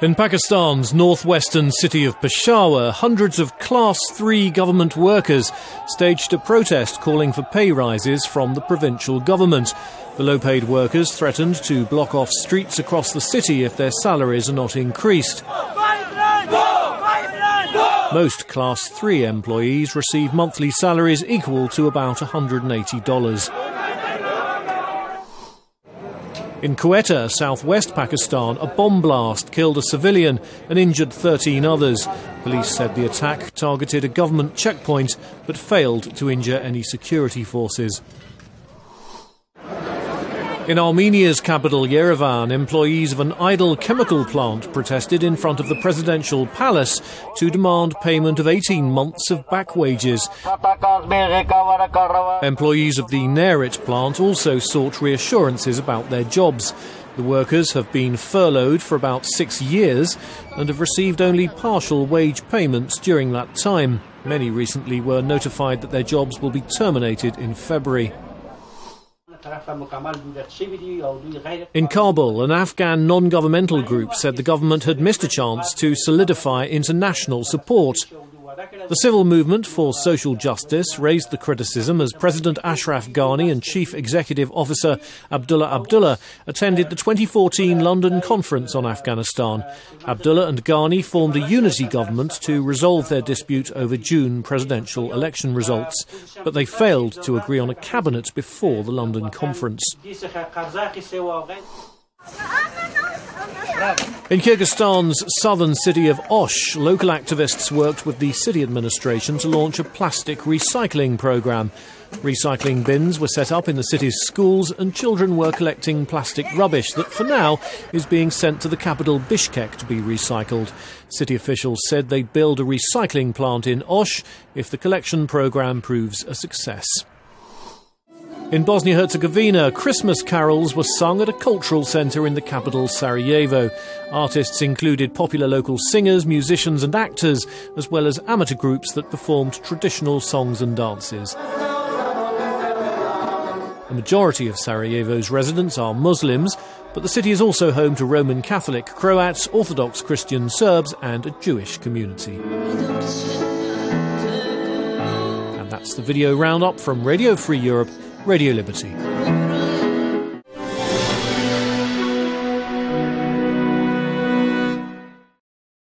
In Pakistan's northwestern city of Peshawar, hundreds of Class 3 government workers staged a protest calling for pay rises from the provincial government. The low-paid workers threatened to block off streets across the city if their salaries are not increased. Most Class 3 employees receive monthly salaries equal to about $180. In Quetta, southwest Pakistan, a bomb blast killed a civilian and injured 13 others. Police said the attack targeted a government checkpoint but failed to injure any security forces. In Armenia's capital, Yerevan, employees of an idle chemical plant protested in front of the presidential palace to demand payment of 18 months of back wages. Employees of the Nerit plant also sought reassurances about their jobs. The workers have been furloughed for about 6 years and have received only partial wage payments during that time. Many recently were notified that their jobs will be terminated in February. In Kabul, an Afghan non-governmental group said the government had missed a chance to solidify international support. The civil movement for social justice raised the criticism as President Ashraf Ghani and Chief Executive Officer Abdullah Abdullah attended the 2014 London Conference on Afghanistan. Abdullah and Ghani formed a unity government to resolve their dispute over June presidential election results, but they failed to agree on a cabinet before the London Conference. In Kyrgyzstan's southern city of Osh, local activists worked with the city administration to launch a plastic recycling programme. Recycling bins were set up in the city's schools and children were collecting plastic rubbish that for now is being sent to the capital Bishkek to be recycled. City officials said they'd build a recycling plant in Osh if the collection programme proves a success. In Bosnia-Herzegovina, Christmas carols were sung at a cultural centre in the capital Sarajevo. Artists included popular local singers, musicians and actors, as well as amateur groups that performed traditional songs and dances. The majority of Sarajevo's residents are Muslims, but the city is also home to Roman Catholic, Croats, Orthodox Christian Serbs and a Jewish community. And that's the video roundup from Radio Free Europe, Radio Liberty.